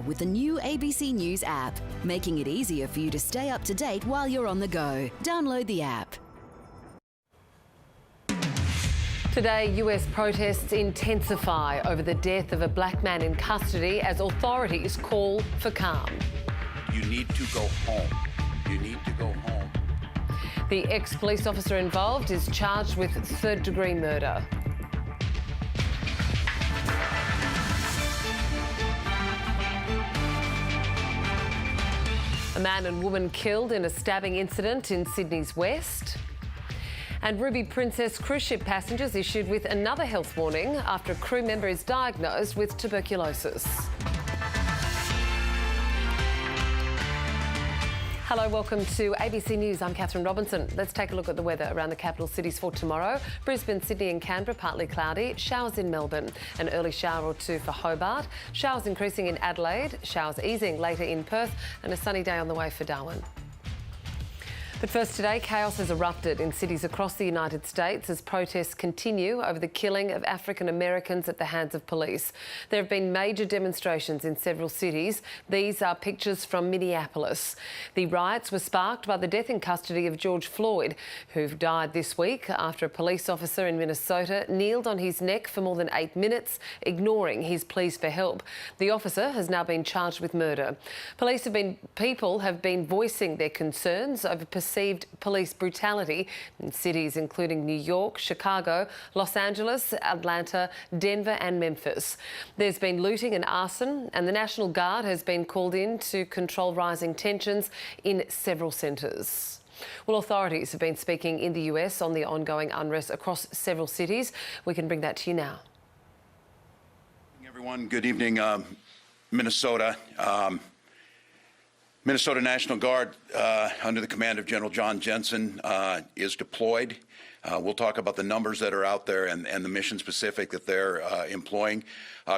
with the new ABC News app, making it easier for you to stay up to date while you're on the go. Download the app. Today, US protests intensify over the death of a black man in custody as authorities call for calm. You need to go home. You need to go home. The ex-police officer involved is charged with third-degree murder. A man and woman killed in a stabbing incident in Sydney's west. And Ruby Princess cruise ship passengers issued with another health warning after a crew member is diagnosed with tuberculosis. Hello, welcome to ABC News. I'm Kathryn Robinson. Let's take a look at the weather around the capital cities for tomorrow. Brisbane, Sydney and Canberra, partly cloudy. Showers in Melbourne. An early shower or two for Hobart. Showers increasing in Adelaide. Showers easing later in Perth. And a sunny day on the way for Darwin. But first today, chaos has erupted in cities across the United States as protests continue over the killing of African Americans at the hands of police. There have been major demonstrations in several cities. These are pictures from Minneapolis. The riots were sparked by the death in custody of George Floyd, who died this week after a police officer in Minnesota kneeled on his neck for more than 8 minutes, ignoring his pleas for help. The officer has now been charged with murder. People have been voicing their concerns over perceived police brutality in cities including New York, Chicago, Los Angeles, Atlanta, Denver and Memphis. There's been looting and arson, and the National Guard has been called in to control rising tensions in several centres. Well, authorities have been speaking in the US on the ongoing unrest across several cities. We can bring that to you now. Everyone, good evening, Minnesota. Minnesota National Guard, under the command of General John Jensen, is deployed. We'll talk about the numbers that are out there and the mission specific that they're employing.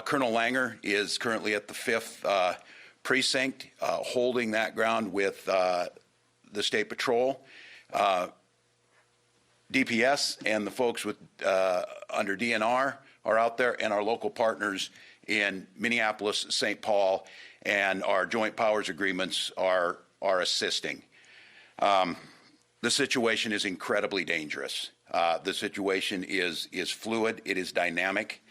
Colonel Langer is currently at the 5th Precinct, holding that ground with the State Patrol. DPS and the folks with under DNR are out there, and our local partners in Minneapolis, St. Paul, and our joint powers agreements are assisting. The situation is incredibly dangerous. The situation is fluid. It is dynamic.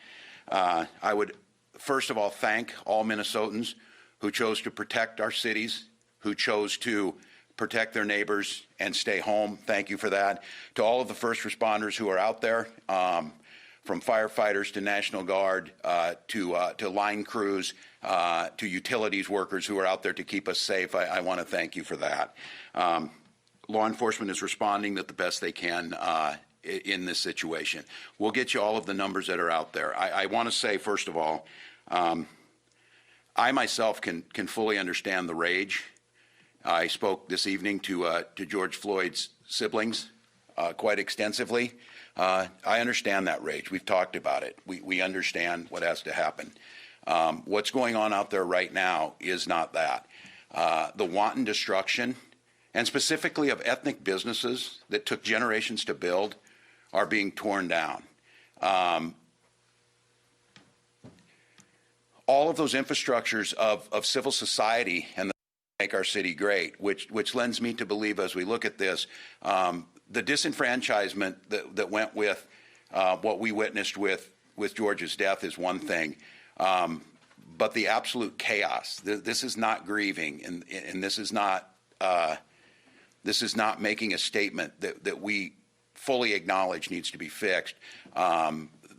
I would first of all thank all Minnesotans who chose to protect our cities, who chose to protect their neighbors and stay home. Thank you for that. To all of the first responders who are out there, from firefighters to National Guard to line crews to utilities workers who are out there to keep us safe, I want to thank you for that. Law enforcement is responding the best they can in this situation. We'll get you all of the numbers that are out there. I want to say, first of all, I myself can fully understand the rage. I spoke this evening to George Floyd's siblings quite extensively. I understand that rage. We've talked about it. We understand what has to happen. What's going on out there right now is not that. The wanton destruction, and specifically of ethnic businesses that took generations to build, are being torn down. All of those infrastructures of civil society and make our city great, which lends me to believe, as we look at this, the disenfranchisement that went with what we witnessed with George's death is one thing, but the absolute chaos. This is not grieving, and this is not making a statement that we fully acknowledge needs to be fixed.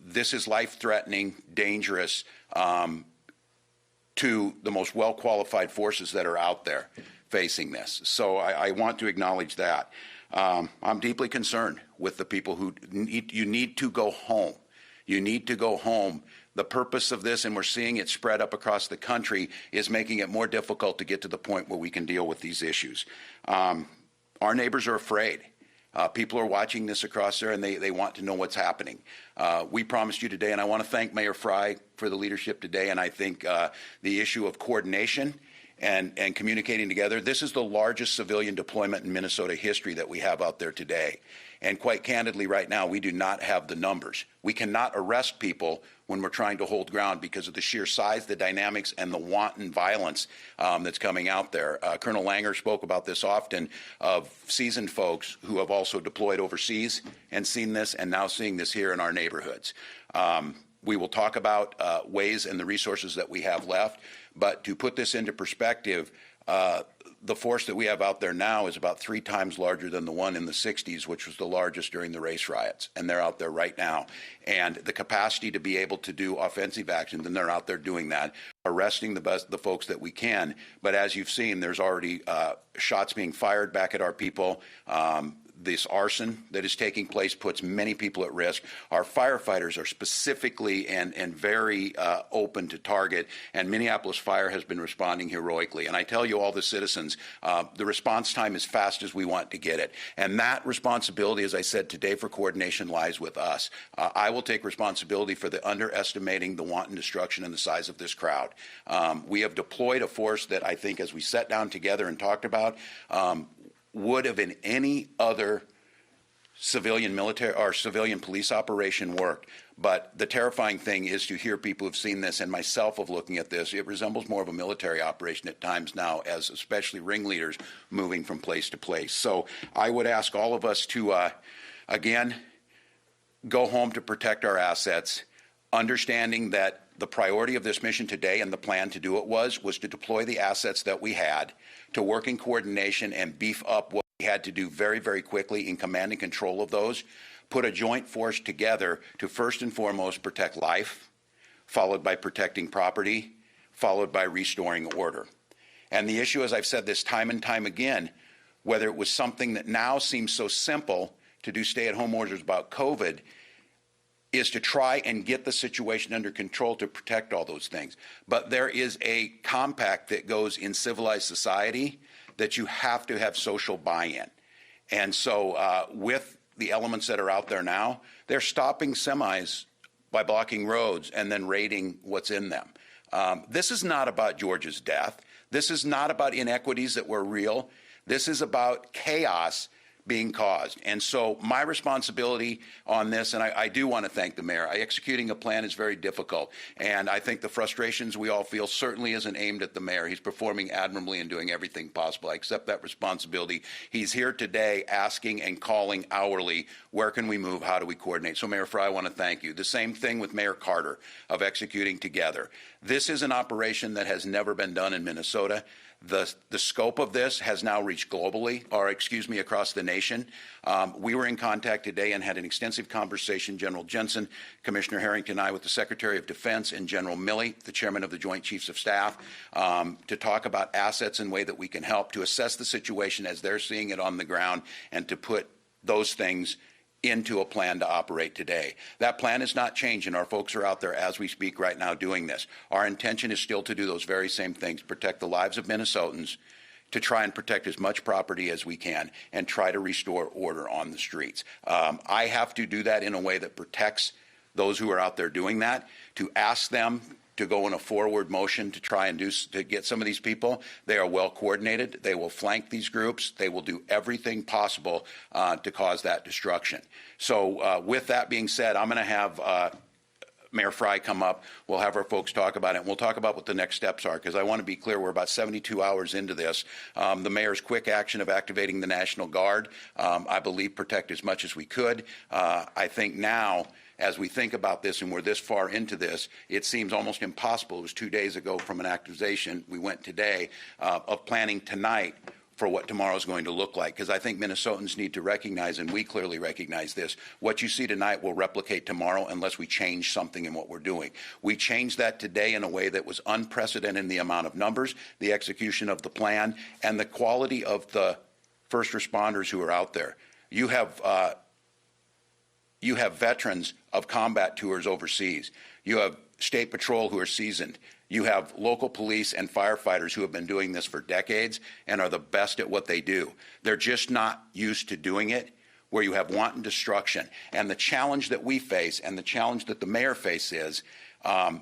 This is life-threatening, dangerous to the most well-qualified forces that are out there facing this. So I want to acknowledge that. I'm deeply concerned with the people who you need to go home. You need to go home. The purpose of this, and we're seeing it spread up across the country, is making it more difficult to get to the point where we can deal with these issues. Our neighbors are afraid. People are watching this across there, and they want to know what's happening. We promised you today, and I want to thank Mayor Fry for the leadership today, and I think the issue of coordination and communicating together. This is the largest civilian deployment in Minnesota history that we have out there today. And quite candidly, right now, we do not have the numbers. We cannot arrest people when we're trying to hold ground because of the sheer size, the dynamics, and the wanton violence that's coming out there. Colonel Langer spoke about this often, of seasoned folks who have also deployed overseas and seen this, and now seeing this here in our neighborhoods. We will talk about ways and the resources that we have left, but to put this into perspective, the force that we have out there now is about 3 times larger than the one in the 60s, which was the largest during the race riots. And they're out there right now. And the capacity to be able to do offensive action, and they're out there doing that, arresting the folks that we can. But as you've seen, there's already shots being fired back at our people. This arson that is taking place puts many people at risk. Our firefighters are specifically and very open to target, and Minneapolis Fire has been responding heroically. And I tell you, all the citizens, the response time is fast as we want to get it. And that responsibility, as I said today, for coordination lies with us. I will take responsibility for the underestimating the wanton destruction and the size of this crowd. We have deployed a force that I think, as we sat down together and talked about, would have in any other civilian military or civilian police operation worked. But the terrifying thing is to hear people who've seen this, and myself of looking at this, it resembles more of a military operation at times now, as especially ringleaders moving from place to place. So I would ask all of us to, again, go home to protect our assets, understanding that the priority of this mission today and the plan to do it was to deploy the assets that we had, to work in coordination and beef up what we had to do very, very quickly in command and control of those, put a joint force together to first and foremost protect life, followed by protecting property, followed by restoring order. And the issue, as I've said this time and time again, whether it was something that now seems so simple to do stay-at-home orders about COVID, is to try and get the situation under control to protect all those things. But there is a compact that goes in civilized society that you have to have social buy-in. And so with the elements that are out there now, they're stopping semis by blocking roads and then raiding what's in them. This is not about George's death. This is not about inequities that were real. This is about chaos being caused. And so my responsibility on this, and I do want to thank the mayor, executing a plan is very difficult. And I think the frustrations we all feel certainly isn't aimed at the mayor. He's performing admirably and doing everything possible. I accept that responsibility. He's here today asking and calling hourly, where can we move? How do we coordinate? So Mayor Fry, I want to thank you. The same thing with Mayor Carter of executing together. This is an operation that has never been done in Minnesota. The scope of this has now reached across the nation. We were in contact today and had an extensive conversation, General Jensen, Commissioner Harrington and I, with the Secretary of Defense and General Milley, the Chairman of the Joint Chiefs of Staff, to talk about assets and way that we can help to assess the situation as they're seeing it on the ground and to put those things into a plan to operate today. That plan is not changing. Our folks are out there as we speak right now doing this. Our intention is still to do those very same things, protect the lives of Minnesotans, to try and protect as much property as we can and try to restore order on the streets. I have to do that in a way that protects those who are out there doing that, to ask them to go in a forward motion to try and to get some of these people. They are well coordinated. They will flank these groups. They will do everything possible to cause that destruction. So with that being said, I'm going to have Mayor Fry come up. We'll have our folks talk about it. And we'll talk about what the next steps are, because I want to be clear, we're about 72 hours into this. The mayor's quick action of activating the National Guard, I believe, protect as much as we could. I think now, as we think about this and we're this far into this, it seems almost impossible. It was 2 days ago from an activation. We went today of planning tonight for what tomorrow is going to look like, because I think Minnesotans need to recognize, and we clearly recognize this, what you see tonight will replicate tomorrow unless we change something in what we're doing. We changed that today in a way that was unprecedented in the amount of numbers, the execution of the plan, and the quality of the first responders who are out there. You have veterans of combat tours overseas. You have State Patrol who are seasoned. You have local police and firefighters who have been doing this for decades and are the best at what they do. They're just not used to doing it where you have wanton destruction. And the challenge that we face and the challenge that the mayor faces is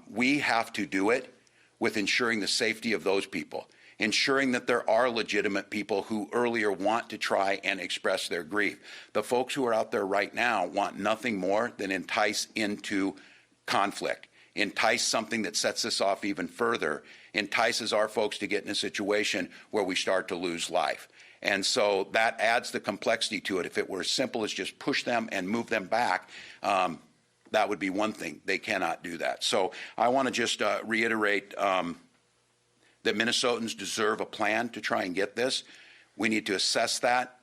we have to do it with ensuring the safety of those people. ensuring that there are legitimate people who earlier want to try and express their grief. The folks who are out there right now want nothing more than entice into conflict, entice something that sets this off even further, entices our folks to get in a situation where we start to lose life. And so that adds the complexity to it. If it were as simple as just push them and move them back, that would be one thing. They cannot do that. So I want to just reiterate that Minnesotans deserve a plan to try and get this. We need to assess that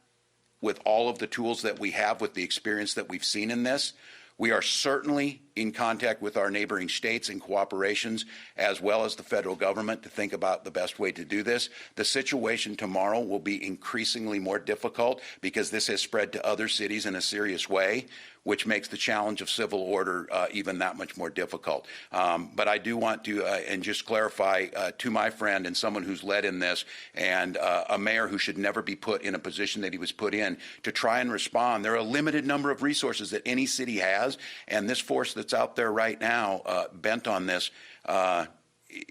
with all of the tools that we have, with the experience that we've seen in this. We are certainly in contact with our neighboring states and cooperations, as well as the federal government, to think about the best way to do this. The situation tomorrow will be increasingly more difficult because this has spread to other cities in a serious way, which makes the challenge of civil order even that much more difficult. But I do want to and just clarify to my friend and someone who's led in this, and a mayor who should never be put in a position that he was put in, to try and respond. There are a limited number of resources that any city has, and this force that's out there right now bent on this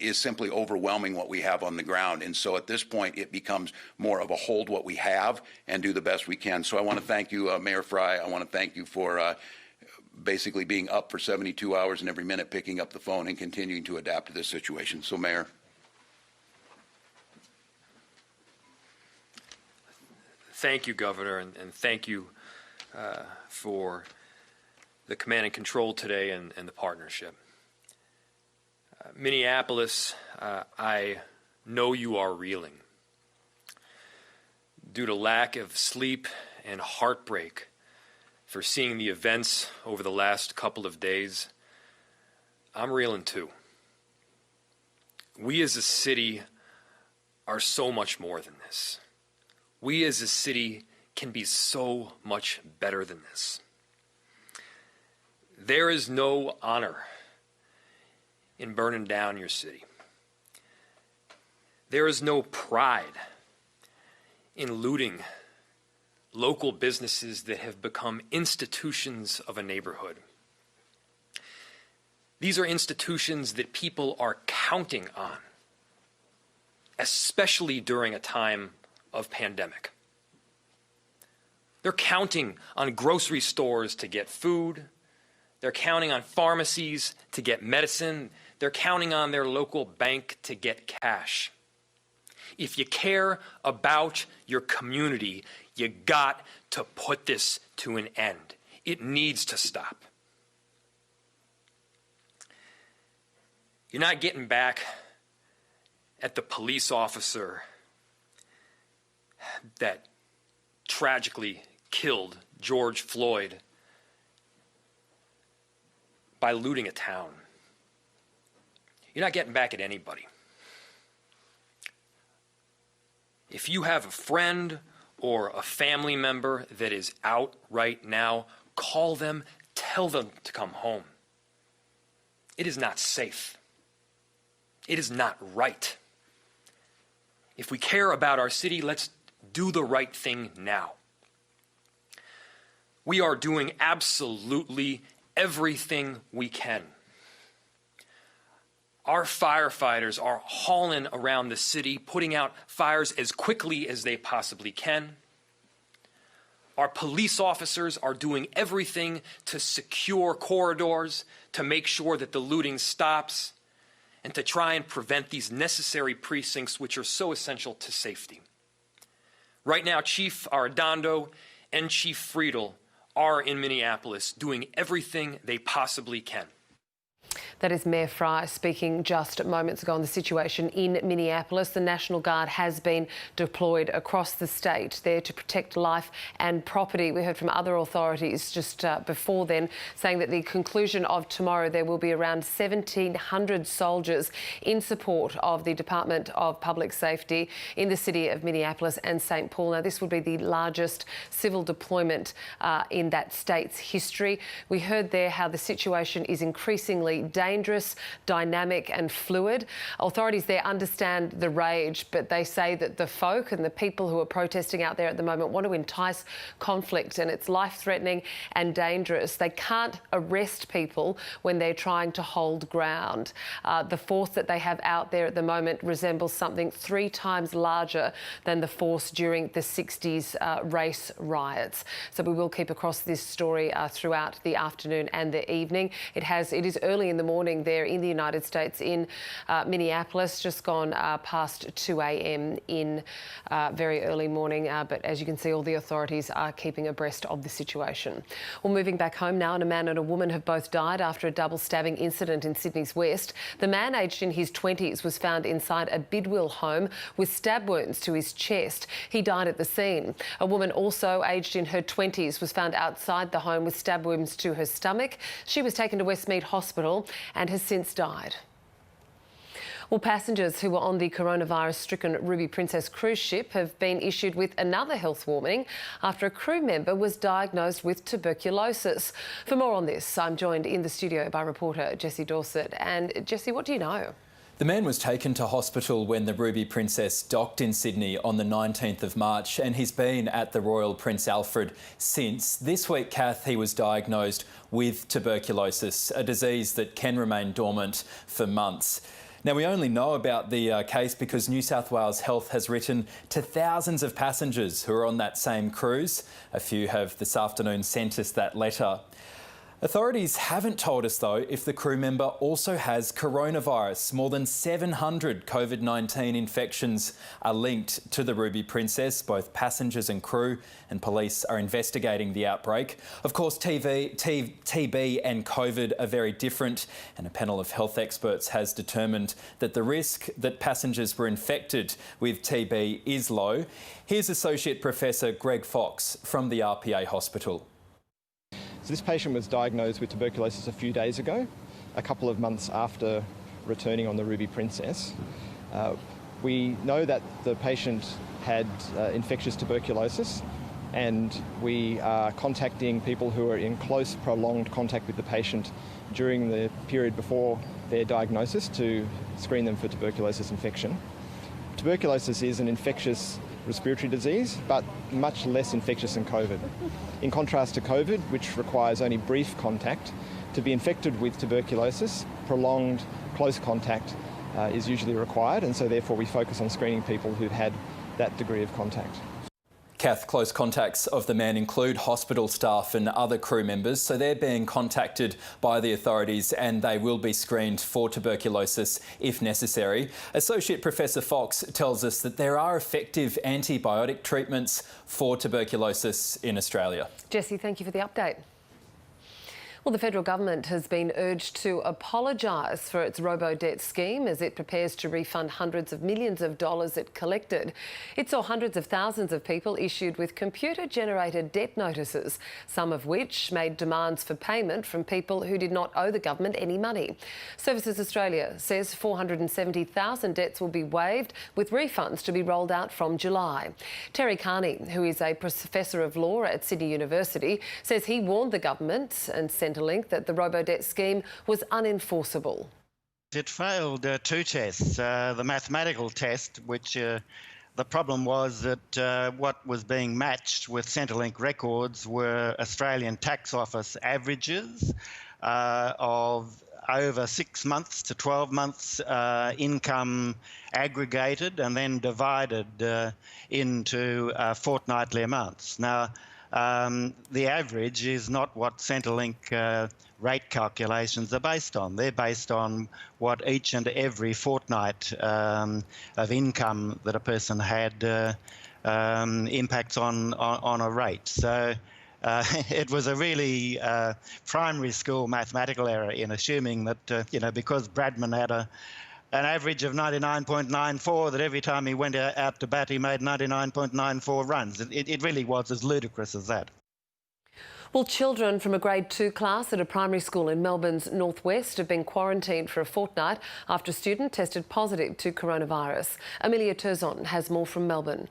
is simply overwhelming what we have on the ground. And so at this point, it becomes more of a hold what we have and do the best we can. So I want to thank you, Mayor Fry. I want to thank you for basically being up for 72 hours and every minute picking up the phone and continuing to adapt to this situation. So, Mayor. Thank you, Governor, and thank you for the command and control today and the partnership. Minneapolis, I know you are reeling. Due to lack of sleep and heartbreak for seeing the events over the last couple of days, I'm reeling too. We as a city are so much more than this. We as a city can be so much better than this. There is no honor in burning down your city. There is no pride in looting local businesses that have become institutions of a neighborhood. These are institutions that people are counting on, especially during a time of pandemic. They're counting on grocery stores to get food. They're counting on pharmacies to get medicine. They're counting on their local bank to get cash. If you care about your community, you got to put this to an end. It needs to stop. You're not getting back at the police officer that tragically killed George Floyd by looting a town. You're not getting back at anybody. If you have a friend or a family member that is out right now, call them, tell them to come home. It is not safe. It is not right. If we care about our city, let's do the right thing now. We are doing absolutely everything we can. Our firefighters are hauling around the city, putting out fires as quickly as they possibly can. Our police officers are doing everything to secure corridors, to make sure that the looting stops, and to try and prevent these necessary precincts which are so essential to safety. Right now, Chief Arredondo and Chief Friedel are in Minneapolis doing everything they possibly can. That is Mayor Fry speaking just moments ago on the situation in Minneapolis. The National Guard has been deployed across the state there to protect life and property. We heard from other authorities just before then saying that the conclusion of tomorrow there will be around 1,700 soldiers in support of the Department of Public Safety in the city of Minneapolis and St. Paul. Now, this would be the largest civil deployment in that state's history. We heard there how the situation is increasingly dangerous dangerous, dynamic and fluid. Authorities there understand the rage, but they say that the folk and the people who are protesting out there at the moment want to entice conflict, and it's life-threatening and dangerous. They can't arrest people when they're trying to hold ground. The force that they have out there at the moment resembles something 3 times larger than the force during the 60s race riots. So we will keep across this story throughout the afternoon and the evening. It is early in the morning there in the United States, in Minneapolis, just gone past 2 a.m. in very early morning. But as you can see, all the authorities are keeping abreast of the situation. Well, moving back home now, and a man and a woman have both died after a double stabbing incident in Sydney's west. The man, aged in his 20s, was found inside a Bidwill home with stab wounds to his chest. He died at the scene. A woman, also aged in her 20s, was found outside the home with stab wounds to her stomach. She was taken to Westmead Hospital and has since died. Well, passengers who were on the coronavirus-stricken Ruby Princess cruise ship have been issued with another health warning after a crew member was diagnosed with tuberculosis. For more on this, I'm joined in the studio by reporter Jessie Dorset. And Jessie, what do you know? The man was taken to hospital when the Ruby Princess docked in Sydney on the 19th of March, and he's been at the Royal Prince Alfred since. This week, Kath, he was diagnosed with tuberculosis, a disease that can remain dormant for months. Now, we only know about the case because New South Wales Health has written to thousands of passengers who are on that same cruise. A few have this afternoon sent us that letter. Authorities haven't told us, though, if the crew member also has coronavirus. More than 700 COVID-19 infections are linked to the Ruby Princess. Both passengers and crew and police are investigating the outbreak. Of course, TB and COVID are very different, and a panel of health experts has determined that the risk that passengers were infected with TB is low. Here's Associate Professor Greg Fox from the RPA Hospital. So this patient was diagnosed with tuberculosis a few days ago, a couple of months after returning on the Ruby Princess. We know that the patient had infectious tuberculosis, and we are contacting people who are in close, prolonged contact with the patient during the period before their diagnosis to screen them for tuberculosis infection. Tuberculosis is an infectious respiratory disease, but much less infectious than COVID. In contrast to COVID, which requires only brief contact, to be infected with tuberculosis, prolonged close contact is usually required, and so therefore we focus on screening people who've had that degree of contact. Kath, close contacts of the man include hospital staff and other crew members, so they're being contacted by the authorities and they will be screened for tuberculosis if necessary. Associate Professor Fox tells us that there are effective antibiotic treatments for tuberculosis in Australia. Jessie, thank you for the update. Well, the federal government has been urged to apologise for its Robodebt scheme as it prepares to refund hundreds of millions of dollars it collected. It saw hundreds of thousands of people issued with computer-generated debt notices, some of which made demands for payment from people who did not owe the government any money. Services Australia says 470,000 debts will be waived, with refunds to be rolled out from July. Terry Carney, who is a professor of law at Sydney University, says he warned the government and sent a link that the Robodebt scheme was unenforceable. It failed 2 tests. The mathematical test, which the problem was that what was being matched with Centrelink records were Australian Tax Office averages of over 6 months to 12 months income aggregated and then divided into fortnightly amounts. Now, the average is not what Centrelink rate calculations are based on. They're based on what each and every fortnight of income that a person had impacts on a rate. So it was a really primary school mathematical error in assuming that, because Bradman had an average of 99.94, that every time he went out to bat he made 99.94 runs. It really was as ludicrous as that. Well, children from a grade 2 class at a primary school in Melbourne's northwest have been quarantined for a fortnight after a student tested positive to coronavirus. Amelia Terzon has more from Melbourne.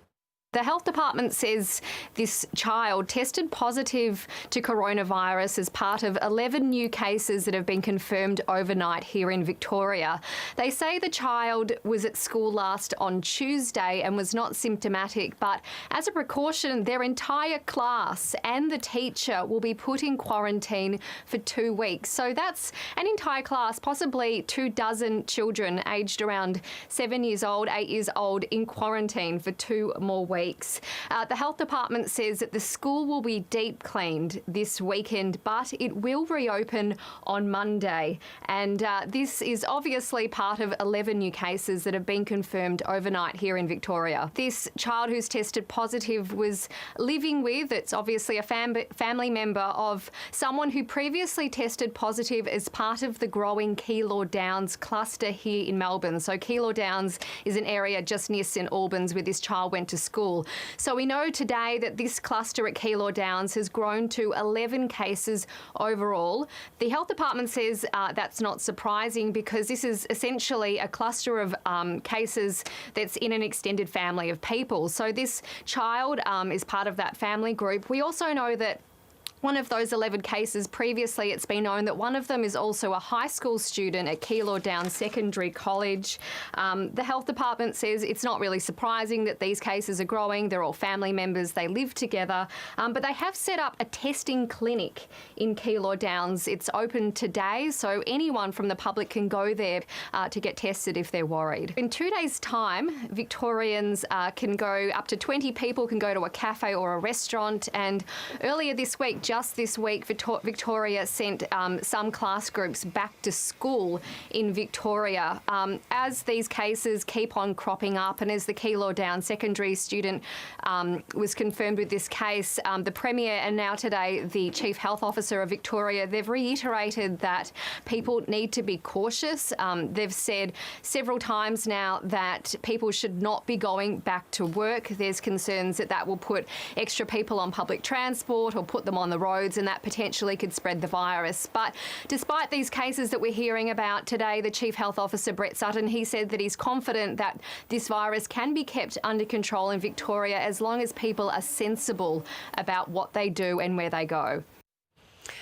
The health department says this child tested positive to coronavirus as part of 11 new cases that have been confirmed overnight here in Victoria. They say the child was at school last on Tuesday and was not symptomatic, but as a precaution, their entire class and the teacher will be put in quarantine for 2 weeks. So that's an entire class, possibly 24 children aged around 7 years old, 8 years old, in quarantine for 2 more weeks. The health department says that the school will be deep cleaned this weekend, but it will reopen on Monday. And this is obviously part of 11 new cases that have been confirmed overnight here in Victoria. This child who's tested positive was living with, it's obviously a family member of someone who previously tested positive as part of the growing Keilor Downs cluster here in Melbourne. So Keilor Downs is an area just near St Albans where this child went to school. So we know today that this cluster at Keilor Downs has grown to 11 cases overall. The health department says that's not surprising because this is essentially a cluster of cases that's in an extended family of people. So this child is part of that family group. We also know that one of those 11 cases, previously it's been known that one of them is also a high school student at Keilor Downs Secondary College. The health department says it's not really surprising that these cases are growing. They're all family members, they live together, but they have set up a testing clinic in Keilor Downs. It's open today, so anyone from the public can go there to get tested if they're worried. In 2 days' time, Victorians can go, up to 20 people can go to a cafe or a restaurant, and earlier this week, just this week, Victoria sent some class groups back to school in Victoria. As these cases keep on cropping up and as the Keilor Downs secondary student was confirmed with this case, the Premier and now today the Chief Health Officer of Victoria, they've reiterated that people need to be cautious. They've said several times now that people should not be going back to work. There's concerns that that will put extra people on public transport or put them on the roads, and that potentially could spread the virus. But despite these cases that we're hearing about today, the Chief Health Officer, Brett Sutton, he said that he's confident that this virus can be kept under control in Victoria as long as people are sensible about what they do and where they go.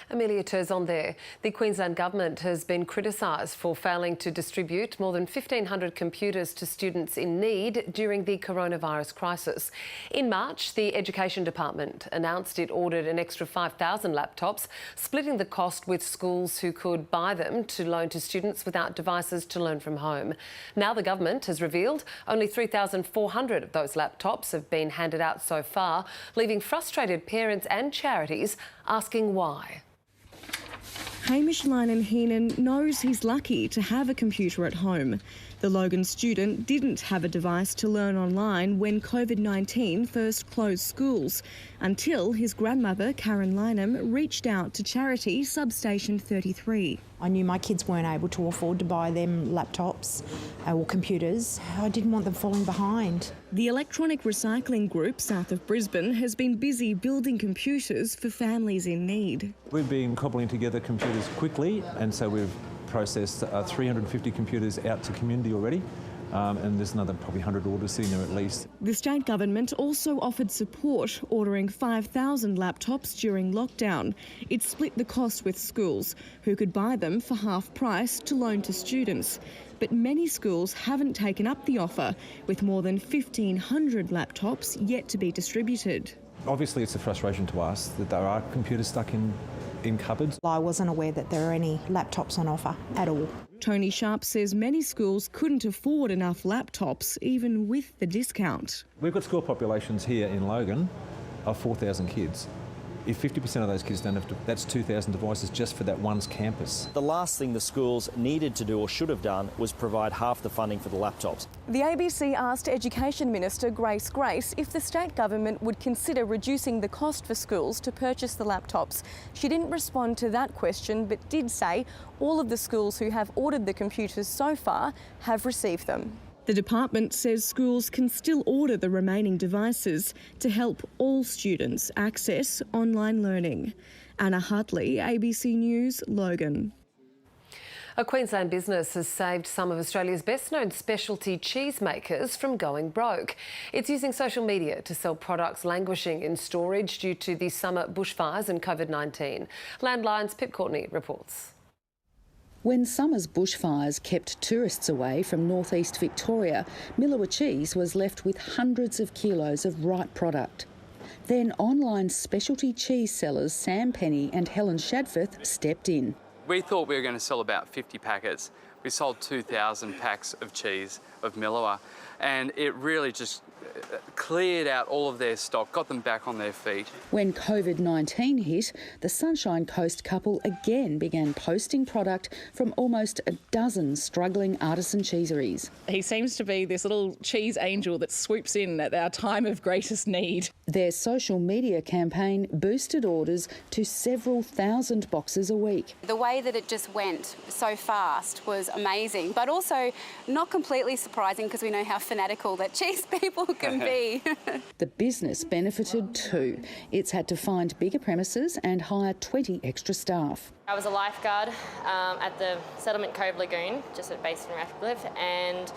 Amelia Terzon there. The Queensland Government has been criticised for failing to distribute more than 1,500 computers to students in need during the coronavirus crisis. In March, the Education Department announced it ordered an extra 5,000 laptops, splitting the cost with schools who could buy them to loan to students without devices to learn from home. Now the government has revealed only 3,400 of those laptops have been handed out so far, leaving frustrated parents and charities asking why. Hamish Lynan-Heenan knows he's lucky to have a computer at home. The Logan student didn't have a device to learn online when COVID-19 first closed schools, until his grandmother, Karen Lynham, reached out to charity Substation 33. I knew my kids weren't able to afford to buy them laptops or computers. I didn't want them falling behind. The electronic recycling group south of Brisbane has been busy building computers for families in need. We've been cobbling together computers quickly, and so we've processed 350 computers out to community already. And there's another probably 100 orders sitting there at least. The state government also offered support, ordering 5,000 laptops during lockdown. It split the cost with schools, who could buy them for half price to loan to students. But many schools haven't taken up the offer, with more than 1,500 laptops yet to be distributed. Obviously it's a frustration to us that there are computers stuck in cupboards. I wasn't aware that there are any laptops on offer at all. Tony Sharp says many schools couldn't afford enough laptops, even with the discount. We've got school populations here in Logan of 4,000 kids. If 50% of those kids don't have to, that's 2,000 devices just for that one campus. The last thing the schools needed to do or should have done was provide half the funding for the laptops. The ABC asked Education Minister Grace if the state government would consider reducing the cost for schools to purchase the laptops. She didn't respond to that question, but did say all of the schools who have ordered the computers so far have received them. The department says schools can still order the remaining devices to help all students access online learning. Anna Hartley, ABC News, Logan. A Queensland business has saved some of Australia's best-known specialty cheese makers from going broke. It's using social media to sell products languishing in storage due to the summer bushfires and COVID-19. Landline's Pip Courtney reports. When summer's bushfires kept tourists away from northeast Victoria, Milawa Cheese was left with hundreds of kilos of right product. Then online specialty cheese sellers Sam Penny and Helen Shadforth stepped in. We thought we were going to sell about 50 packets. We sold 2,000 packs of cheese of Milawa, and it really just cleared out all of their stock, got them back on their feet. When COVID-19 hit, the Sunshine Coast couple again began posting product from almost a dozen struggling artisan cheeseries. He seems to be this little cheese angel that swoops in at our time of greatest need. Their social media campaign boosted orders to several thousand boxes a week. The way that it just went so fast was amazing, but also not completely surprising because we know how fanatical that cheese people can be. The business benefited too. It's had to find bigger premises and hire 20 extra staff. I was a lifeguard at the Settlement Cove Lagoon, just at Basin Ratcliffe, and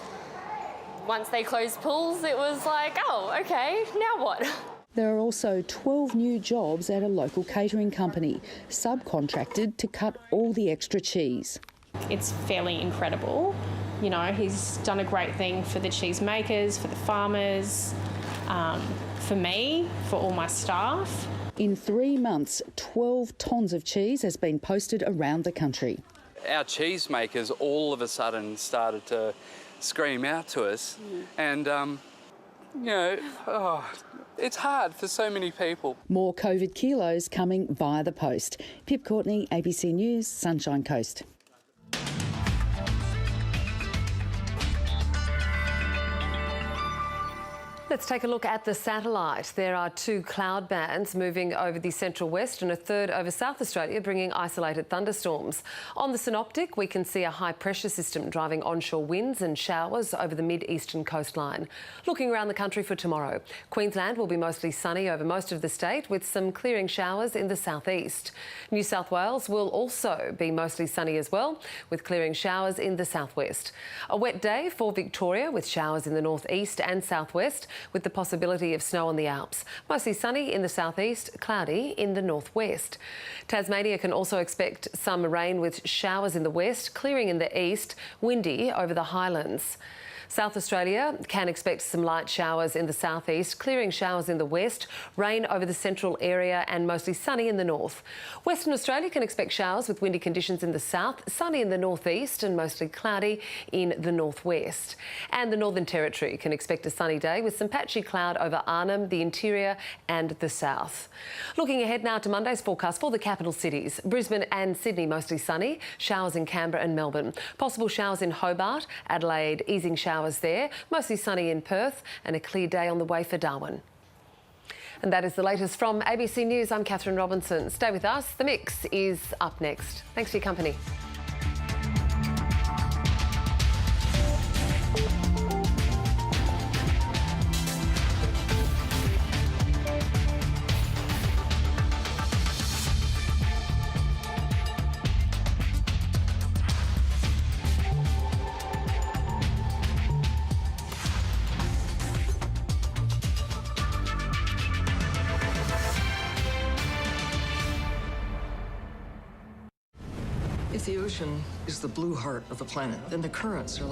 once they closed pools, it was like, oh, okay, now what? There are also 12 new jobs at a local catering company, subcontracted to cut all the extra cheese. It's fairly incredible. You know, he's done a great thing for the cheese makers, for the farmers, for me, for all my staff. In 3 months, 12 tonnes of cheese has been posted around the country. Our cheese makers all of a sudden started to scream out to us, and you know, it's hard for so many people. More COVID kilos coming via the post. Pip Courtney, ABC News, Sunshine Coast. Let's take a look at the satellite. There are 2 cloud bands moving over the central west and a third over South Australia, bringing isolated thunderstorms. On the synoptic, we can see a high pressure system driving onshore winds and showers over the mid-eastern coastline. Looking around the country for tomorrow, Queensland will be mostly sunny over most of the state with some clearing showers in the southeast. New South Wales will also be mostly sunny as well, with clearing showers in the southwest. A wet day for Victoria with showers in the northeast and southwest, with the possibility of snow on the Alps. Mostly sunny in the southeast, cloudy in the northwest. Tasmania can also expect some rain with showers in the west, clearing in the east, windy over the highlands. South Australia can expect some light showers in the southeast, clearing showers in the west, rain over the central area and mostly sunny in the north. Western Australia can expect showers with windy conditions in the south, sunny in the northeast and mostly cloudy in the northwest. And the Northern Territory can expect a sunny day with some patchy cloud over Arnhem, the interior and the south. Looking ahead now to Monday's forecast for the capital cities. Brisbane and Sydney mostly sunny, showers in Canberra and Melbourne. Possible showers in Hobart, Adelaide, easing showers there, mostly sunny in Perth and a clear day on the way for Darwin. And that is the latest from ABC News. I'm Kathryn Robinson. Stay with us. The Mix is up next. Thanks for your company. If the ocean is the blue heart of the planet, then the currents are like